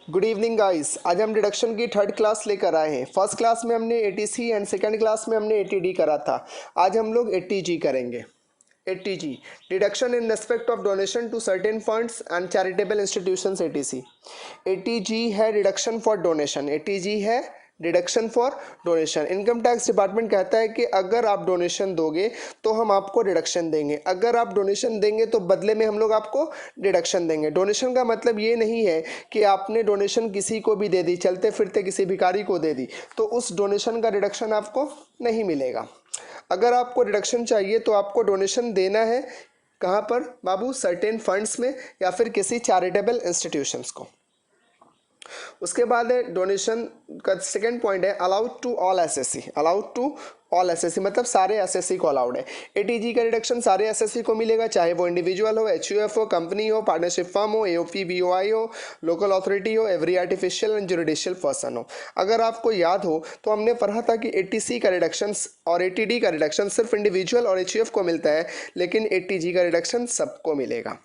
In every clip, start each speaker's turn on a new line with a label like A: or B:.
A: Good evening guys. आज हम deduction की थर्ड क्लास लेकर आए हैं। फर्स्ट क्लास में हमने एटीसी एंड सेकंड क्लास में हमने एटीडी करा था। आज हम लोग एटीजी करेंगे। Eighty G deduction in respect of donation to certain funds and charitable institutions. Etc eighty G है डिडक्शन फॉर डोनेशन। एटीजी है deduction for donation. Income tax department कहता है कि अगर आप डोनेशन दोगे तो हम आपको डिडक्शन देंगे, अगर आप डोनेशन देंगे तो बदले में हम लोग आपको डिडक्शन देंगे। डोनेशन का मतलब ये नहीं है कि आपने डोनेशन किसी को भी दे दी, चलते फिरते किसी भिखारी को दे दी, तो उस डोनेशन का डिडक्शन आपको नहीं मिलेगा। अगर आपको डिडक्शन चाहिए तो आपको डोनेशन देना है कहाँ पर बाबू? सर्टेन फंड्स में या फिर किसी चैरिटेबल इंस्टीट्यूशंस को। उसके बाद है डोनेशन का सेकंड पॉइंट है allowed to all assessee. Allowed to all assessee मतलब सारे एसएससी को अलाउड है। एटीजी का रिडक्शन सारे एसएससी को मिलेगा, चाहे वो इंडिविजुअल हो, एचयूएफ हो, कंपनी हो, पार्टनरशिप फर्म हो, एओपी बीओआई हो, लोकल अथॉरिटी हो, every artificial and judicial person हो। अगर आपको याद हो तो हमने पढ़ा था कि एटीसी का रिडक्शन और एटीडी का रिडक्शन सिर्फ इंडिविजुअल और एचयूएफ को मिलता है, लेकिन एटीजी का रिडक्शन सबको मिलेगा।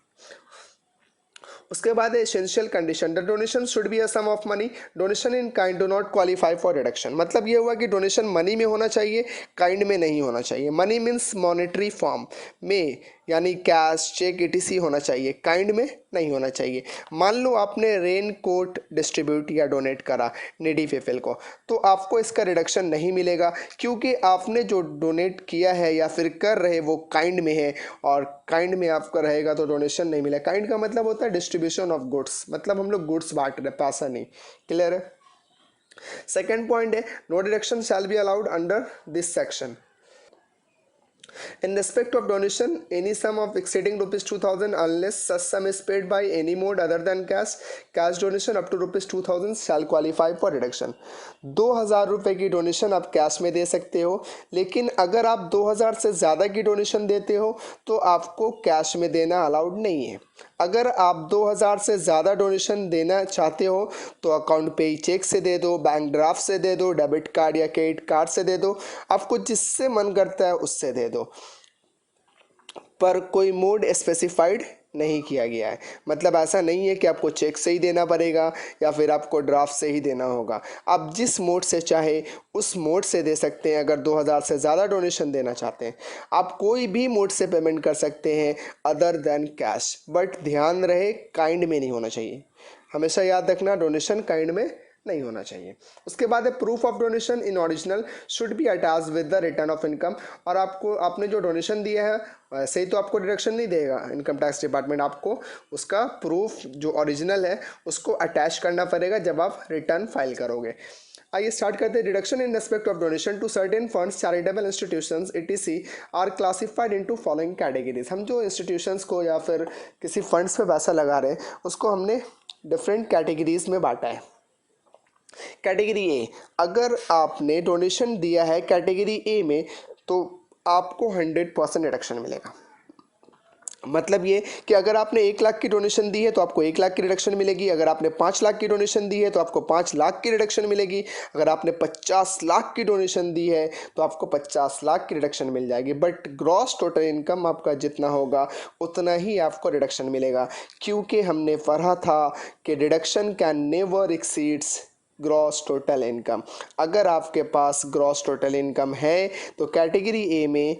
A: उसके बाद essential condition, the donation should be a sum of money, donation in kind do not qualify for reduction. मतलब ये हुआ कि डोनेशन मनी में होना चाहिए, काइंड में नहीं होना चाहिए। मनी मीन्स मॉनेटरी फॉर्म में, यानी कैश, चेक, ईटीसी होना चाहिए, काइंड में नहीं होना चाहिए। मान लो आपने रेन कोट डिस्ट्रीब्यूट या डोनेट करा नीडी पीपल को, तो आपको इसका रिडक्शन नहीं मिलेगा, क्योंकि आपने जो डोनेट किया है या फिर कर रहे वो काइंड में है, और काइंड में आपका रहेगा तो डोनेशन नहीं मिलेगा। काइंड का मतलब होता है डिस्ट्रीब्यूशन ऑफ गुड्स, मतलब हम लोग गुड्स बांट रहे, पैसा नहीं। क्लियर है? सेकेंड पॉइंट है no deduction shall be allowed under this section. In respect of donation, any sum of exceeding rupees 2000 unless such sum is paid by any mode other than cash donation up to rupees 2000 shall qualify for reduction। 2000 रुपये की donation आप cash में दे सकते हो, लेकिन अगर आप 2000 से ज़्यादा की डोनेशन देते हो तो आपको कैश में देना अलाउड नहीं है। अगर आप 2000 से ज़्यादा डोनेशन देना चाहते हो तो अकाउंट पे ही चेक से दे दो, बैंक ड्राफ्ट से दे दो, डेबिट कार्ड या क्रेडिट कार्ड से दे दो, आपको जिससे मन करता है उससे दे दो, पर कोई मोड स्पेसिफाइड नहीं किया गया है। मतलब ऐसा नहीं है कि आपको चेक से ही देना पड़ेगा या फिर आपको ड्राफ्ट से ही देना होगा। आप जिस मोड से चाहे उस मोड से दे सकते हैं। अगर 2000 से ज़्यादा डोनेशन देना चाहते हैं आप कोई भी मोड से पेमेंट कर सकते हैं अदर देन कैश, बट ध्यान रहे काइंड में नहीं होना चाहिए। हमेशा याद रखना डोनेशन काइंड में नहीं होना चाहिए। उसके बाद है proof of donation in original should be attach with the return of income. और आपने जो डोनेशन दिया है वैसे ही तो आपको डिडक्शन नहीं देगा इनकम टैक्स डिपार्टमेंट, आपको उसका प्रूफ जो ओरिजिनल है उसको अटैच करना पड़ेगा जब आप रिटर्न फाइल करोगे। आइए स्टार्ट करते हैं। Deduction in respect of donation to certain funds, charitable institutions etc are classified into following categories. हम जो इंस्टीट्यूशंस को या फिर किसी फंड्स पे पैसा लगा रहे हैं उसको हमने डिफरेंट कैटेगरीज में बांटा है। कैटेगरी ए, अगर आपने डोनेशन दिया है कैटेगरी ए में तो आपको 100% रिडक्शन मिलेगा। मतलब ये कि अगर आपने 1 लाख की डोनेशन दी है तो आपको 1 लाख की रिडक्शन मिलेगी, अगर आपने 5 लाख की डोनेशन दी है तो आपको 5 लाख की रिडक्शन मिलेगी, अगर आपने 50 लाख की डोनेशन दी है तो आपको 50 लाख की रिडक्शन मिल जाएगी। बट ग्रॉस टोटल इनकम आपका जितना होगा उतना ही आपको रिडक्शन मिलेगा, क्योंकि हमने पढ़ा था कि reduction can never exceeds gross total income. अगर आपके पास ग्रॉस टोटल इनकम है तो कैटेगरी ए में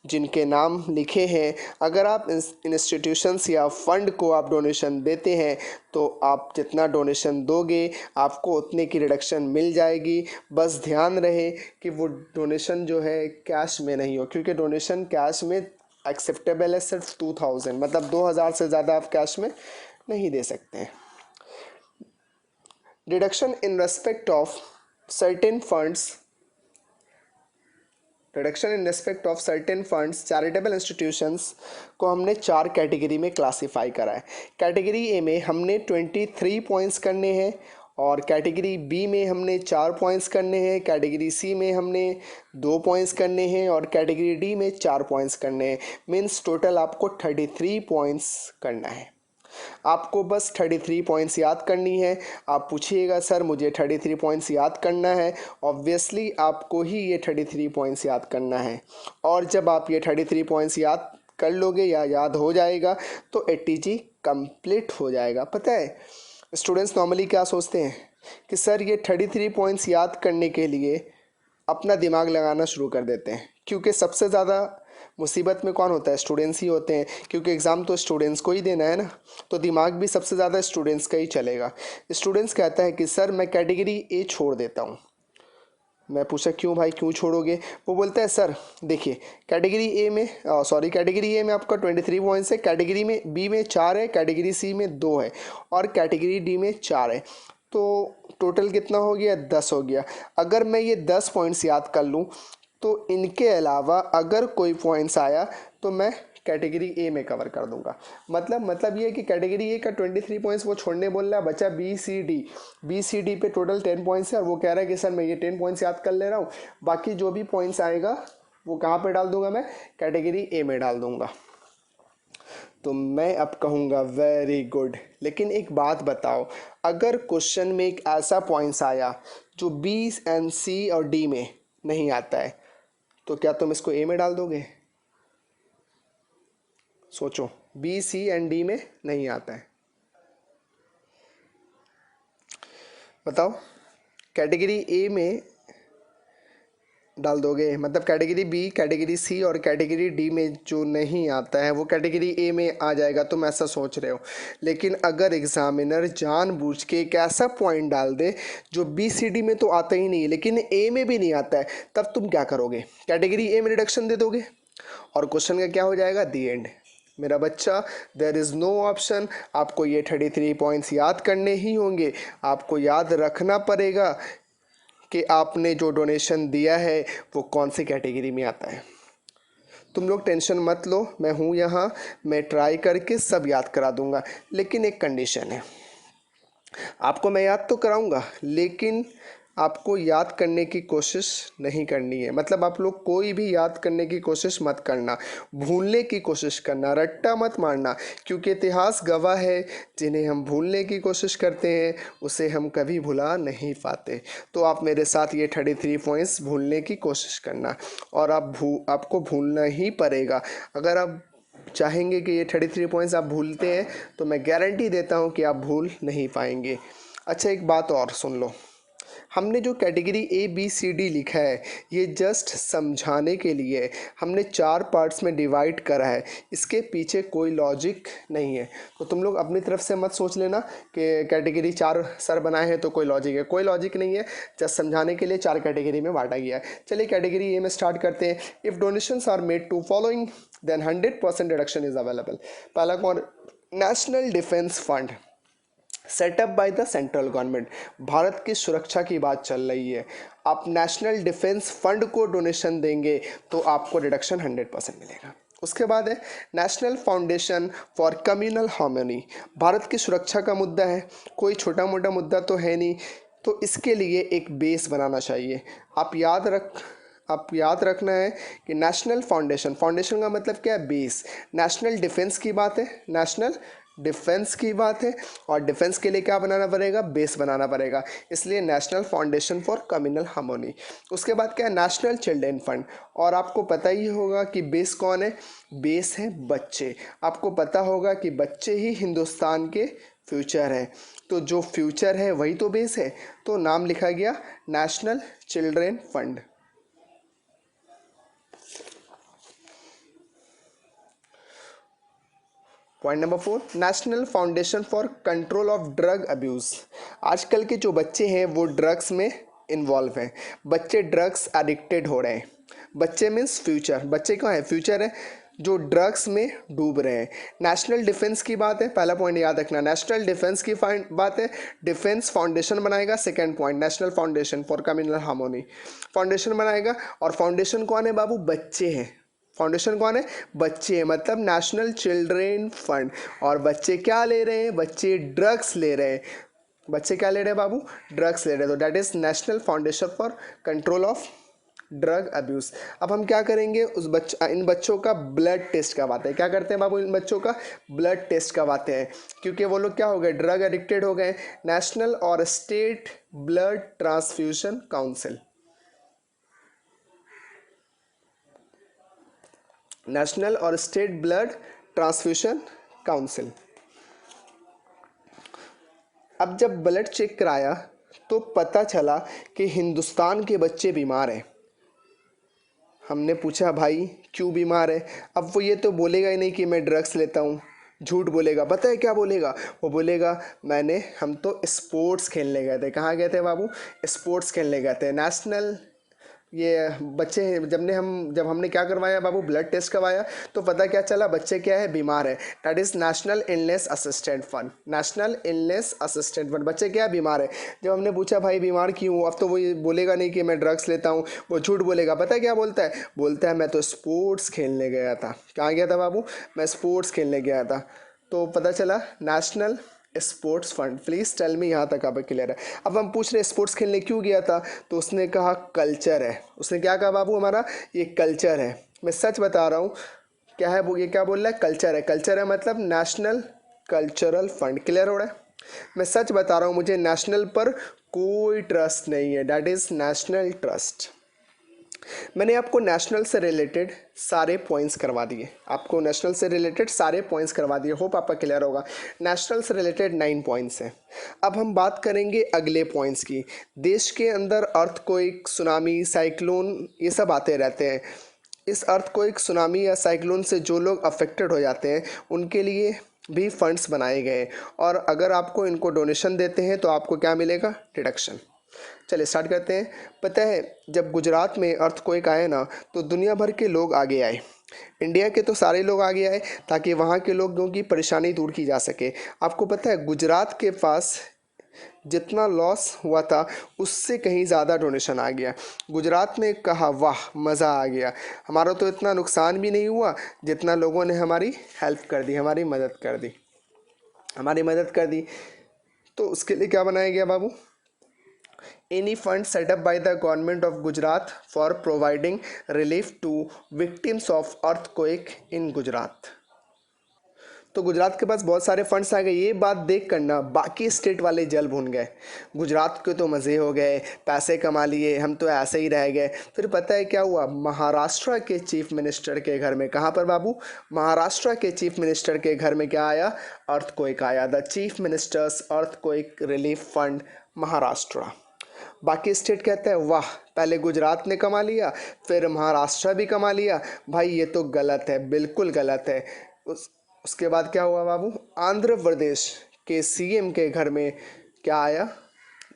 A: जिनके नाम लिखे हैं, अगर आप इंस्टीट्यूशंस या फंड को आप डोनेशन देते हैं तो आप जितना डोनेशन दोगे आपको उतने की रिडक्शन मिल जाएगी। बस ध्यान रहे कि वो डोनेशन जो है कैश में नहीं हो, क्योंकि डोनेशन कैश में एक्सेप्टेबल है सिर्फ 2000, मतलब 2000 से ज़्यादा आप कैश में नहीं दे सकते हैं। Deduction in respect of certain funds, reduction in respect of certain funds charitable institutions को हमने 4 कैटेगरी में क्लासीफाई करा है। कैटेगरी ए में हमने 23 पॉइंट्स करने हैं, और कैटेगरी बी में हमने 4 पॉइंट्स करने हैं, कैटेगरी सी में हमने 2 पॉइंट्स करने हैं, और कैटेगरी डी में 4 पॉइंट्स करने हैं। मीन्स टोटल आपको 33 पॉइंट्स करना है। आपको बस 33 पॉइंट्स याद करनी है। आप पूछिएगा सर मुझे 33 पॉइंट्स याद करना है, ऑब्वियसली आपको ही ये 33 पॉइंट्स याद करना है। और जब आप ये 33 पॉइंट्स याद कर लोगे या याद हो जाएगा तो एटीजी कंप्लीट हो जाएगा। पता है स्टूडेंट्स नॉर्मली क्या सोचते हैं कि सर ये 33 पॉइंट्स याद करने के लिए अपना दिमाग लगाना शुरू कर देते हैं, क्योंकि सबसे ज़्यादा मुसीबत में कौन होता है, स्टूडेंट्स ही होते हैं, क्योंकि एग्ज़ाम तो स्टूडेंट्स को ही देना है ना, तो दिमाग भी सबसे ज़्यादा स्टूडेंट्स का ही चलेगा। स्टूडेंट्स कहता है कि सर मैं कैटेगरी ए छोड़ देता हूँ। मैं पूछा क्यों भाई, क्यों छोड़ोगे? वो बोलता है सर देखिए, कैटेगरी ए में आपका 23 पॉइंट्स है, कैटेगरी में बी में 4 है, कैटेगरी सी में 2 है और कैटेगरी डी में 4 है, तो टोटल कितना हो गया, 10 हो गया। अगर मैं ये 10 पॉइंट्स याद कर लूँ तो इनके अलावा अगर कोई पॉइंट्स आया तो मैं कैटेगरी ए में कवर कर दूंगा। मतलब ये है कि कैटेगरी ए का 23 पॉइंट्स वो छोड़ने बोल रहा है, बचा बी सी डी पे टोटल 10 पॉइंट्स है और वो कह रहा है कि सर मैं ये 10 पॉइंट्स याद कर ले रहा हूँ, बाकी जो भी पॉइंट्स आएगा वो कहाँ पे डाल दूंगा, मैं कैटेगरी ए में डाल दूंगा। तो मैं अब कहूँगा वेरी गुड, लेकिन एक बात बताओ, अगर क्वेश्चन में एक ऐसा पॉइंट्स आया जो बी एंड सी और डी में नहीं आता है, तो क्या तुम इसको ए में डाल दोगे? सोचो, बी सी एंड डी में नहीं आता है, बताओ कैटेगरी ए में डाल दोगे, मतलब कैटेगरी बी, कैटेगरी सी और कैटेगरी डी में जो नहीं आता है वो कैटेगरी ए में आ जाएगा, तुम ऐसा सोच रहे हो। लेकिन अगर एग्जामिनर जानबूझ के एक ऐसा पॉइंट डाल दे जो बी सी डी में तो आता ही नहीं है लेकिन ए में भी नहीं आता है, तब तुम क्या करोगे? कैटेगरी ए में रिडक्शन दे दोगे और क्वेश्चन का क्या हो जाएगा, दी एंड। मेरा बच्चा, देयर इज़ नो ऑप्शन, आपको ये 33 पॉइंट्स याद करने ही होंगे। आपको याद रखना पड़ेगा कि आपने जो डोनेशन दिया है वो कौन सी कैटेगरी में आता है। तुम लोग टेंशन मत लो, मैं हूँ यहाँ, मैं ट्राई करके सब याद करा दूँगा, लेकिन एक कंडीशन है। आपको मैं याद तो कराऊंगा लेकिन आपको याद करने की कोशिश नहीं करनी है, मतलब आप लोग कोई भी याद करने की कोशिश मत करना, भूलने की कोशिश करना, रट्टा मत मारना, क्योंकि इतिहास गवाह है जिन्हें हम भूलने की कोशिश करते हैं उसे हम कभी भुला नहीं पाते। तो आप मेरे साथ ये 33 पॉइंट्स भूलने की कोशिश करना, और आपको भूलना ही पड़ेगा। अगर आप चाहेंगे कि ये 33 पॉइंट्स आप भूलते हैं तो मैं गारंटी देता हूँ कि आप भूल नहीं पाएंगे। अच्छा एक बात और सुन लो, हमने जो category A B C D लिखा है ये जस्ट समझाने के लिए है। हमने 4 पार्ट्स में डिवाइड करा है, इसके पीछे कोई लॉजिक नहीं है। तो तुम लोग अपनी तरफ से मत सोच लेना कि कैटेगरी 4 सर बनाए हैं तो कोई लॉजिक है, कोई लॉजिक नहीं है, जस्ट समझाने के लिए 4 कैटेगरी में बांटा गया है। चलिए कैटेगरी ए में स्टार्ट करते हैं। If donations are made to following then 100% deduction is available. पहला कौन? National defence fund set up by the central government. Bharat की सुरक्षा की बात चल रही है, आप नेशनल डिफेंस फंड को डोनेशन देंगे तो आपको डिडक्शन 100% मिलेगा। उसके बाद है national foundation for communal harmony. Bharat की सुरक्षा का मुद्दा है, कोई छोटा मोटा मुद्दा तो है नहीं, तो इसके लिए एक बेस बनाना चाहिए। आप याद रखना है कि नेशनल फाउंडेशन का मतलब क्या है, बेस। नेशनल डिफेंस की बात है, नेशनल डिफेंस की बात है, और डिफेंस के लिए क्या बनाना पड़ेगा, बेस बनाना पड़ेगा, इसलिए national foundation for communal harmony. उसके बाद क्या है, नेशनल चिल्ड्रेन फंड। और आपको पता ही होगा कि बेस कौन है, बेस है बच्चे। आपको पता होगा कि बच्चे ही हिंदुस्तान के फ्यूचर है, तो जो फ्यूचर है वही तो बेस है, तो नाम लिखा गया national children fund. Point number 4, national foundation for control of drug abuse. आजकल के जो बच्चे हैं वो ड्रग्स में इन्वॉल्व हैं, बच्चे ड्रग्स एडिक्टेड हो रहे हैं। बच्चे मीन्स फ्यूचर, बच्चे कहाँ है, फ्यूचर है, जो ड्रग्स में डूब रहे हैं। नेशनल डिफेंस की बात है, पहला पॉइंट याद रखना, नेशनल डिफेंस की बात है, डिफेंस फाउंडेशन बनाएगा। Second point, national foundation for communal harmony, foundation बनाएगा। और फाउंडेशन कौन है बाबू, बच्चे हैं। फाउंडेशन कौन है, बच्चे हैं, मतलब नेशनल चिल्ड्रेन फंड। और बच्चे क्या ले रहे हैं, बच्चे ड्रग्स ले रहे हैं। बच्चे क्या ले रहे हैं बाबू, ड्रग्स ले रहे हैं, तो that is national foundation for control of drug abuse. अब हम क्या करेंगे, इन बच्चों का ब्लड टेस्ट करवाते हैं। क्या करते हैं बाबू, इन बच्चों का ब्लड टेस्ट करवाते हैं, क्योंकि वो लोग क्या हो गए, ड्रग एडिक्टेड हो गए। नेशनल और state blood transfusion council, national और स्टेट ब्लड ट्रांसफ्यूजन काउंसिल। अब जब ब्लड चेक कराया तो पता चला कि हिंदुस्तान के बच्चे बीमार हैं। हमने पूछा भाई क्यों बीमार है? अब वो ये तो बोलेगा ही नहीं कि मैं ड्रग्स लेता हूँ, झूठ बोलेगा। पता है क्या बोलेगा? वो बोलेगा हम तो स्पोर्ट्स खेलने गए थे। कहाँ गए थे बाबू? स्पोर्ट्स खेलने गए थे। नेशनल ये बच्चे हैं, जब हमने क्या करवाया बाबू, ब्लड टेस्ट करवाया, तो पता क्या चला, बच्चे क्या है, बीमार है। That is national illness assistant fund. National illness assistant fund, बच्चे क्या है, बीमार है। जब हमने पूछा भाई बीमार क्यों, अब तो वो ये बोलेगा नहीं कि मैं ड्रग्स लेता हूँ, वो झूठ बोलेगा। पता है क्या बोलता है? बोलता है मैं तो स्पोर्ट्स खेलने गया था। कहाँ गया था बाबू? मैं स्पोर्ट्स खेलने गया था। तो पता चला national sports fund. Please tell me, यहाँ तक आप क्लियर है? अब हम पूछ रहे स्पोर्ट्स खेलने क्यों गया था, तो उसने कहा कल्चर है। उसने क्या कहा बाबू? हमारा ये कल्चर है। मैं सच बता रहा हूँ, क्या है वो, ये क्या बोल रहा है? कल्चर है। कल्चर है मतलब नेशनल कल्चरल फंड। क्लियर हो रहा है? मैं सच बता रहा हूँ, मुझे नेशनल पर कोई ट्रस्ट नहीं है। That is national trust. मैंने आपको नेशनल से रिलेटेड सारे पॉइंट्स करवा दिए, आपको नेशनल से रिलेटेड सारे पॉइंट्स करवा दिए। होप आपका क्लियर होगा। नेशनल से रिलेटेड 9 पॉइंट्स हैं। अब हम बात करेंगे अगले पॉइंट्स की। देश के अंदर अर्थक्वेक, सुनामी, साइक्लोन ये सब आते रहते हैं। इस अर्थक्वेक, सुनामी या साइक्लोन से जो लोग अफेक्टेड हो जाते हैं उनके लिए भी फंड्स बनाए गए, और अगर आपको इनको डोनेशन देते हैं तो आपको क्या मिलेगा? डिडक्शन। चलिए स्टार्ट करते हैं। पता है जब गुजरात में अर्थक्वेक आए ना, तो दुनिया भर के लोग आगे आए। इंडिया के तो सारे लोग आगे आए ताकि वहाँ के लोगों की परेशानी दूर की जा सके। आपको पता है गुजरात के पास जितना लॉस हुआ था उससे कहीं ज़्यादा डोनेशन आ गया। गुजरात ने कहा वाह मज़ा आ गया, हमारा तो इतना नुकसान भी नहीं हुआ जितना लोगों ने हमारी हेल्प कर दी, हमारी मदद कर दी, हमारी मदद कर दी। तो उसके लिए क्या बनाया गया बाबू? Any fund set up by the government of Gujarat for providing relief to victims of earthquake in Gujarat। तो गुजरात के पास बहुत सारे फंड्स आ गए। ये बात देख कर ना बाकी स्टेट वाले जल भून गए। गुजरात के तो मज़े हो गए, पैसे कमा लिए, हम तो ऐसे ही रह गए। फिर पता है क्या हुआ? महाराष्ट्र के चीफ मिनिस्टर के घर में, कहाँ पर बाबू? महाराष्ट्र के चीफ मिनिस्टर के घर में क्या आया? अर्थक्वेक आया। The chief ministers earthquake relief fund Maharashtra. बाकी स्टेट कहते हैं वाह, पहले गुजरात ने कमा लिया फिर महाराष्ट्र भी कमा लिया। भाई ये तो गलत है, बिल्कुल गलत है। उसके बाद क्या हुआ बाबू? आंध्र प्रदेश के सीएम के घर में क्या आया?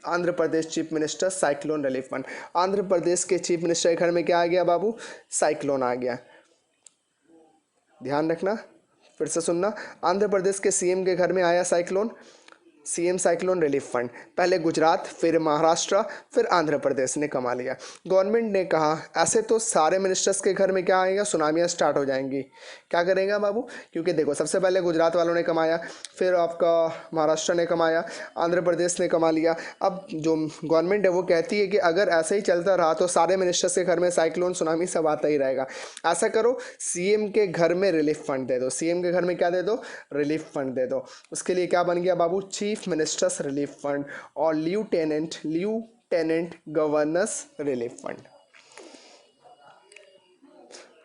A: Andhra Pradesh chief minister cyclone relief fund. Andhra Pradesh के चीफ मिनिस्टर के घर में क्या आ गया बाबू? साइक्लोन आ गया। ध्यान रखना, फिर से सुनना। आंध्र प्रदेश के सीएम के घर में आया cyclone, CM cyclone relief fund. पहले गुजरात, फिर महाराष्ट्र, फिर आंध्र प्रदेश ने कमा लिया। गवर्नमेंट ने कहा ऐसे तो सारे मिनिस्टर्स के घर में क्या आएगा? सुनामियाँ स्टार्ट हो जाएंगी। क्या करेगा बाबू? क्योंकि देखो सबसे पहले गुजरात वालों ने कमाया, फिर आपका महाराष्ट्र ने कमाया, आंध्र प्रदेश ने कमा लिया। अब जो गवर्नमेंट है वो कहती है कि अगर ऐसे ही चलता रहा तो सारे मिनिस्टर्स के घर में साइक्लोन, सुनामी सब आता ही रहेगा। ऐसा करो, सीएम के घर में रिलीफ फंड दे दो। सीएम के घर में क्या दे दो? रिलीफ फंड दे दो। उसके लिए क्या बन गया बाबू? चीफ मिनिस्टर्स रिलीफ फंड और ल्यूटेनेंट गवर्नर्स रिलीफ फंड।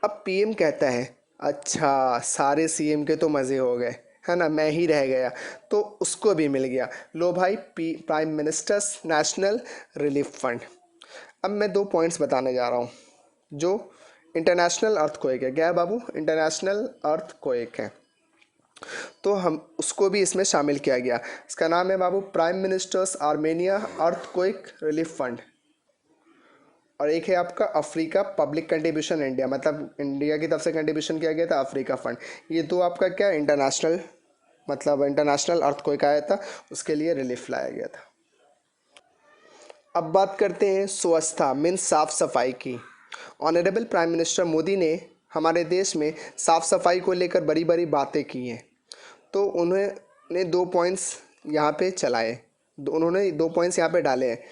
A: अब पीएम कहता है अच्छा सारे सीएम के तो मज़े हो गए, है ना, मैं ही रह गया, तो उसको भी मिल गया। लो भाई, prime ministers national relief fund. अब मैं 2 पॉइंट्स बताने जा रहा हूँ जो इंटरनेशनल अर्थक्वेक है। क्या है बाबू? इंटरनेशनल अर्थक्वेक है, तो हम उसको भी इसमें शामिल किया गया। इसका नाम है बाबू prime ministers Armenia earthquake relief fund, और एक है आपका अफ्रीका पब्लिक कंट्रीब्यूशन इंडिया, मतलब इंडिया की तरफ से कंट्रीब्यूशन किया गया था अफ्रीका फंड। ये दो आपका क्या इंटरनेशनल, मतलब इंटरनेशनल अर्थक्वेक आया था, उसके लिए रिलीफ लाया गया था। अब बात करते हैं स्वच्छता मीन्स साफ सफाई की। ऑनरेबल प्राइम मिनिस्टर मोदी ने हमारे देश में साफ सफाई को लेकर बड़ी बड़ी बातें की हैं, तो उन्होंने 2 पॉइंट्स यहाँ पे चलाए, उन्होंने 2 पॉइंट्स यहाँ पे डाले हैं।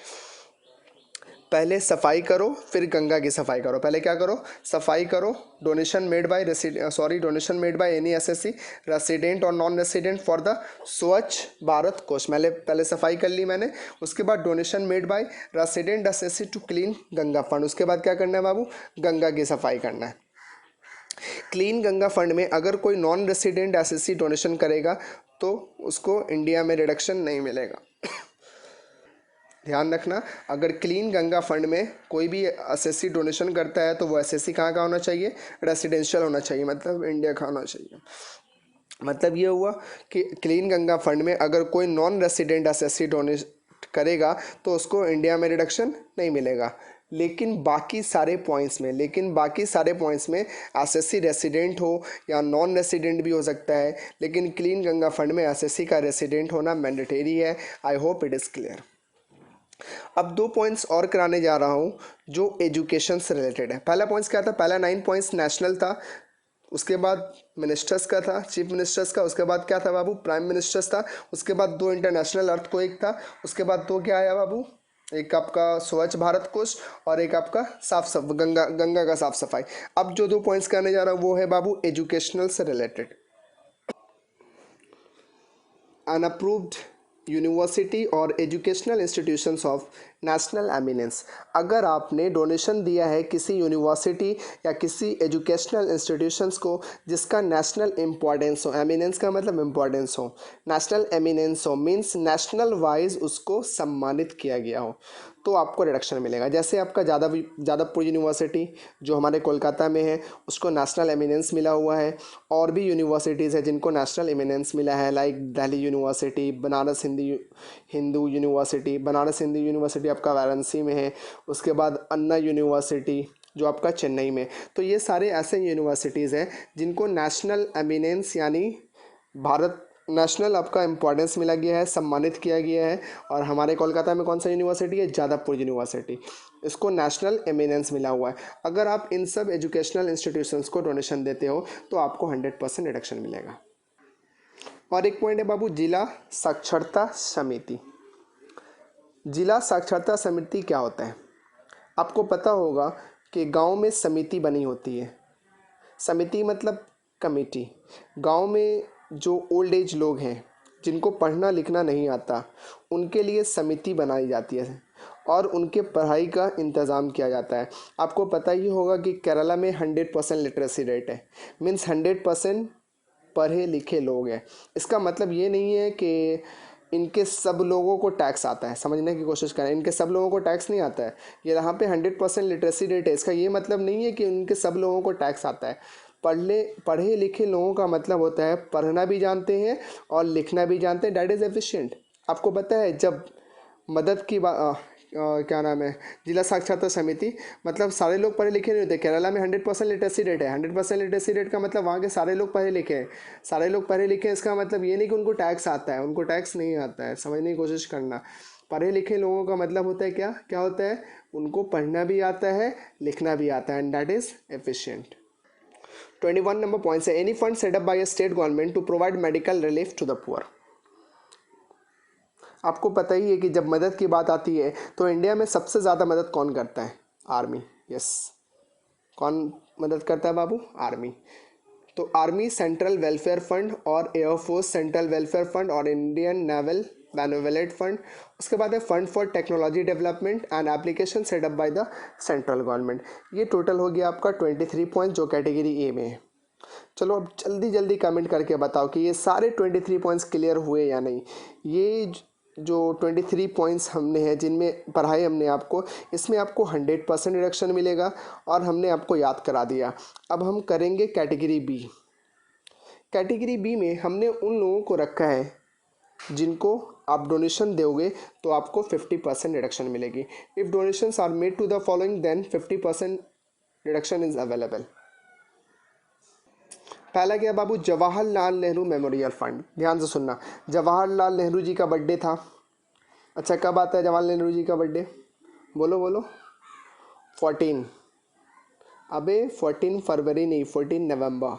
A: पहले सफाई करो फिर गंगा की सफाई करो। पहले क्या करो? सफाई करो। Donation made by any SSC resident और नॉन रेसिडेंट फॉर द स्वच्छ भारत कोष। पहले सफाई कर ली मैंने, उसके बाद donation made by resident assessee to clean Ganga fund. उसके बाद क्या करना है बाबू? गंगा की सफाई करना है। क्लीन गंगा फंड में अगर कोई नॉन रेसिडेंट एसएससी डोनेशन करेगा तो उसको इंडिया में रिडक्शन नहीं मिलेगा। ध्यान रखना, अगर क्लीन गंगा फंड में कोई भी एसएससी डोनेशन करता है तो वो एसएससी कहाँ का होना चाहिए, रेसिडेंशियल होना चाहिए, मतलब इंडिया का होना चाहिए। मतलब ये हुआ कि क्लीन गंगा फंड में अगर कोई नॉन रेसिडेंट एसएससी डोनेट करेगा तो उसको इंडिया में रिडक्शन नहीं मिलेगा। लेकिन बाकी सारे पॉइंट्स में एसएससी रेसिडेंट हो या नॉन रेसिडेंट भी हो सकता है, लेकिन क्लीन गंगा फंड में एसएससी का रेसिडेंट होना मैंडेटरी है। I hope it is clear. अब 2 पॉइंट्स और कराने जा रहा हूँ जो एजुकेशन से रिलेटेड है। पहला पॉइंट्स क्या था, पहला 9 पॉइंट्स नेशनल था, उसके बाद मिनिस्टर्स का था, चीफ मिनिस्टर्स का, उसके बाद क्या था बाबू, प्राइम मिनिस्टर्स था, उसके बाद 2 इंटरनेशनल अर्थक्वेक था, उसके बाद 2 क्या आया बाबू, एक आपका स्वच्छ भारत कोष और एक आपका गंगा का साफ सफाई। अब जो 2 पॉइंट्स करने जा रहा हूँ वो है बाबू एजुकेशनल से रिलेटेड। अनअप्रूव्ड यूनिवर्सिटी और educational institutions of national eminence. अगर आपने डोनेशन दिया है किसी यूनिवर्सिटी या किसी एजुकेशनल इंस्टीट्यूशंस को जिसका नेशनल इम्पोर्टेंस हो, एमिनेंस का मतलब इम्पोर्टेंस हो, नेशनल एमिनेंस हो मीन्स नेशनल वाइज उसको सम्मानित किया गया हो, तो आपको रिडक्शन मिलेगा। जैसे आपका जादवपुर यूनिवर्सिटी जो हमारे कोलकाता में है उसको नेशनल एमिनेंस मिला हुआ है, और भी यूनिवर्सिटीज़ है जिनको नेशनल एमिनेंस मिला है, like Delhi university, Banaras Hindu university आपका वाराणसी में है, उसके बाद अन्ना यूनिवर्सिटी जो आपका चेन्नई में। तो ये सारे ऐसे यूनिवर्सिटीज़ हैं जिनको नेशनल एमिनेंस यानी भारत नेशनल आपका इम्पोर्टेंस मिला गया है, सम्मानित किया गया है। और हमारे कोलकाता में कौन सा यूनिवर्सिटी है, जादवपुर यूनिवर्सिटी, इसको नेशनल एमिनेंस मिला हुआ है। अगर आप इन सब एजुकेशनल इंस्टीट्यूशंस को डोनेशन देते हो तो आपको 100% रिडक्शन मिलेगा। और एक पॉइंट है बाबू, जिला साक्षरता समिति। जिला साक्षरता समिति क्या होता है, आपको पता होगा कि गांव में समिति बनी होती है। समिति मतलब कमेटी। गांव में जो ओल्ड एज लोग हैं जिनको पढ़ना लिखना नहीं आता उनके लिए समिति बनाई जाती है और उनके पढ़ाई का इंतज़ाम किया जाता है। आपको पता ही होगा कि केरला में 100% लिटरेसी रेट है, मीन्स 100% पढ़े लिखे लोग हैं। इसका मतलब ये नहीं है कि इनके सब लोगों को टैक्स आता है, समझने की कोशिश करें, इनके सब लोगों को टैक्स नहीं आता है। ये यहाँ पे 100% लिटरेसी रेट है, इसका ये मतलब नहीं है कि इनके सब लोगों को टैक्स आता है। पढ़े लिखे लोगों का मतलब होता है पढ़ना भी जानते हैं और लिखना भी जानते हैं, डैट इज़ एफिशिएंट। आपको पता है जब मदद की क्या नाम है, जिला साक्षरता समिति, मतलब सारे लोग पढ़े लिखे नहीं होते। केरला में 100% लिटरेसी रेट है। 100% लिटरेसी रेट का मतलब वहाँ के सारे लोग पढ़े लिखे हैं। सारे लोग पढ़े लिखे हैं इसका मतलब ये नहीं कि उनको टैक्स आता है, उनको टैक्स नहीं आता है, समझने की कोशिश करना। पढ़े लिखे लोगों का मतलब होता है क्या क्या होता है, उनको पढ़ना भी आता है, लिखना भी आता है, and that is efficient. 21 number point है, any fund set up by a state government to provide medical relief to the poor. आपको पता ही है कि जब मदद की बात आती है तो इंडिया में सबसे ज़्यादा मदद कौन करता है, आर्मी। यस, कौन मदद करता है बाबू, आर्मी। तो आर्मी सेंट्रल वेलफेयर फंड और एयरफोर्स सेंट्रल वेलफेयर फंड और इंडियन नेवल बेनोवेलेट फंड। उसके बाद है fund for technology development and application setup by the central government. ये टोटल हो गया आपका 23 पॉइंट जो कैटेगरी ए में है। चलो अब जल्दी जल्दी कमेंट करके बताओ कि ये सारे 23 पॉइंट्स क्लियर हुए या नहीं। ये जो 23 पॉइंट्स हमने हैं जिनमें पढ़ाई हमने आपको, इसमें आपको 100% रिडक्शन मिलेगा और हमने आपको याद करा दिया। अब हम करेंगे कैटेगरी बी। कैटेगरी बी में हमने उन लोगों को रखा है जिनको आप डोनेशन दोगे तो आपको 50% रिडक्शन मिलेगी। If donations are made to the following then 50% reduction is available. पहला क्या बाबू, जवाहरलाल नेहरू मेमोरियल फंड। ध्यान से सुनना, जवाहरलाल नेहरू जी का बर्थडे था। अच्छा, कब आता है जवाहरलाल नेहरू जी का बर्थडे, बोलो बोलो। 14, अबे 14 फरवरी नहीं, 14 नवंबर।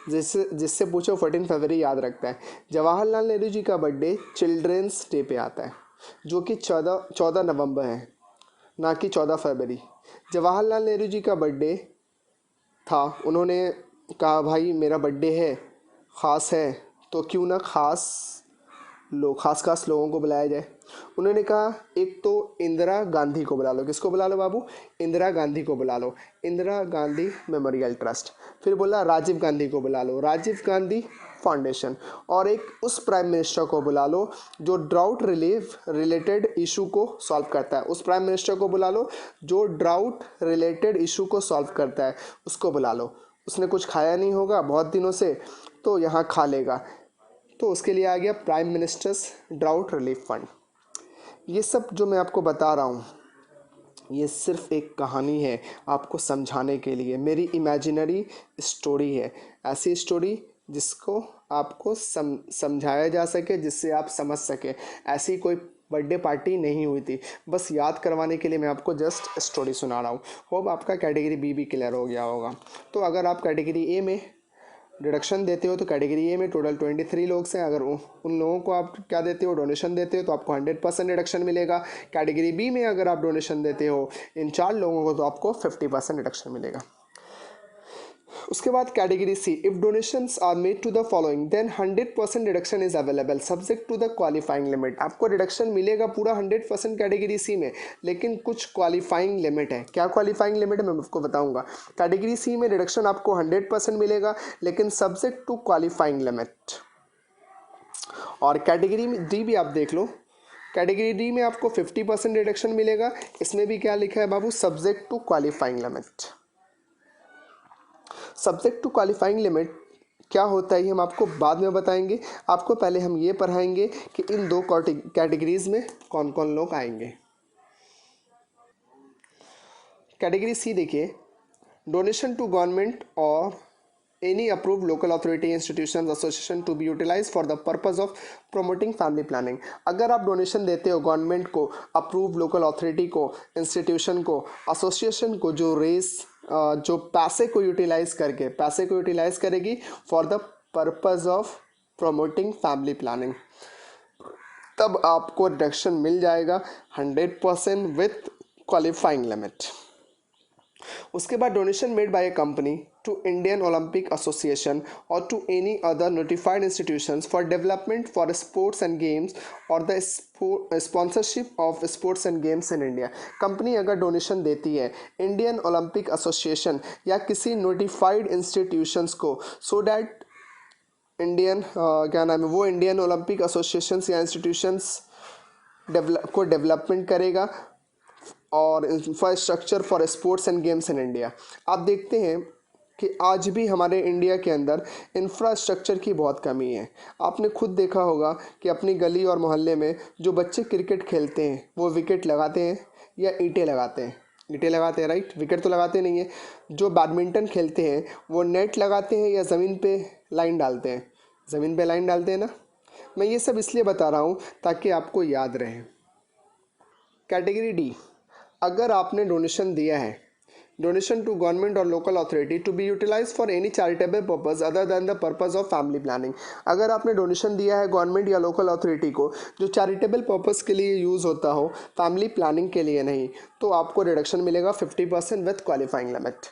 A: जिससे पूछो 14 फरवरी याद रखता है। जवाहरलाल नेहरू जी का बर्थडे चिल्ड्रेंस डे पे आता है जो कि 14 नवंबर है, ना कि 14 फरवरी। जवाहरलाल नेहरू जी का बर्थडे था, उन्होंने कहा भाई मेरा बर्थडे है, ख़ास है, तो क्यों ना ख़ास लोग, खास लोगों को बुलाया जाए। उन्होंने कहा एक तो इंदिरा गांधी को बुला लो। किसको बुला लो बाबू? इंदिरा गांधी को बुला लो, इंदिरा गांधी मेमोरियल ट्रस्ट। फिर बोला राजीव गांधी को बुला लो, राजीव गांधी फाउंडेशन। और एक उस प्राइम मिनिस्टर को बुला लो जो ड्राउट रिलीफ रिलेटेड इशू को सॉल्व करता है। उस प्राइम मिनिस्टर को बुला लो जो ड्राउट रिलेटेड इशू को सॉल्व करता है, उसको बुला लो। उसने कुछ खाया नहीं होगा बहुत दिनों से, तो यहाँ खा लेगा, तो उसके लिए आ गया prime ministers drought relief fund. ये सब जो मैं आपको बता रहा हूँ ये सिर्फ एक कहानी है आपको समझाने के लिए, मेरी इमेजिनरी स्टोरी है। ऐसी स्टोरी जिसको आपको समझाया जा सके, जिससे आप समझ सके। ऐसी कोई बर्थडे पार्टी नहीं हुई थी, बस याद करवाने के लिए मैं आपको जस्ट स्टोरी सुना रहा हूँ। होप आपका कैटेगरी बी भी क्लियर हो गया होगा। तो अगर आप कैटेगरी ए में डिडक्शन देते हो तो कैटेगरी ए में टोटल 23 लोग हैं। अगर उन लोगों को आप क्या देते हो, डोनेशन देते हो, तो आपको 100% डिडक्शन मिलेगा। कैटेगरी बी में अगर आप डोनेशन देते हो इन 4 लोगों को, तो आपको 50% डिडक्शन मिलेगा। उसके बाद category C, if donations are made to the following then 100% deduction is available subject to the qualifying limit. आपको डिडक्शन मिलेगा पूरा 100% कैटेगरी सी में, लेकिन कुछ क्वालिफाइंग लिमिट है। क्या क्वालिफाइंग लिमिट है मैं आपको बताऊंगा। कैटेगरी सी में डिडक्शन आपको 100% मिलेगा, लेकिन सब्जेक्ट टू क्वालिफाइंग लिमिट। और कैटेगरी डी भी आप देख लो, कैटेगरी डी में आपको 50% डिडक्शन मिलेगा। इसमें भी क्या लिखा है बाबू, subject to qualifying limit. Subject to qualifying limit क्या होता है ये हम आपको बाद में बताएंगे। आपको पहले हम ये पढ़ाएंगे कि इन 2 कैटेगरीज में कौन कौन लोग आएंगे। कैटेगरी सी देखिए, डोनेशन टू गवर्नमेंट और any approved local authority institution association to be utilise for the purpose of promoting family planning. अगर आप डोनेशन देते हो गवर्नमेंट को, अप्रूव लोकल अथॉरिटी को, इंस्टीट्यूशन को, एसोसिएशन को, जो पैसे को यूटिलाइज करेगी for the purpose of promoting family planning, तब आपको डिडक्शन मिल जाएगा 100% विथ क्वालिफाइंग लिमिट। उसके बाद donation made by a company to Indian Olympic Association और to any other notified institutions for development for sports and games और the sponsorship of sports and games in India. Company अगर donation देती है Indian Olympic association या किसी notified institutions को, so that Indian क्या नाम है वो इंडियन ओलंपिक एसोसिएशंस या इंस्टीट्यूशंस को डेवलपमेंट करेगा और infrastructure for sports and games in India. आप देखते हैं कि आज भी हमारे इंडिया के अंदर इंफ्रास्ट्रक्चर की बहुत कमी है। आपने खुद देखा होगा कि अपनी गली और मोहल्ले में जो बच्चे क्रिकेट खेलते हैं वो विकेट लगाते हैं या ईंटें लगाते हैं। ईंटें लगाते हैं, राइट, विकेट तो लगाते नहीं है। जो बैडमिंटन खेलते हैं वो नेट लगाते हैं या ज़मीन पे लाइन डालते हैं। ज़मीन पे लाइन डालते हैं ना। मैं ये सब इसलिए बता रहा हूँ ताकि आपको याद रहे। कैटेगरी डी, अगर आपने डोनेशन दिया है, डोनेशन टू गवर्नमेंट और local authority to be utilise for any charitable purpose other than the purpose of family planning. अगर आपने डोनेशन दिया है गवर्नमेंट या लोकल अथॉरिटी को जो चैरिटेबल पर्पज़ के लिए यूज़ होता हो, फैमिली प्लानिंग के लिए नहीं, तो आपको रिडक्शन मिलेगा 50% विथ क्वालिफाइंग लिमिट।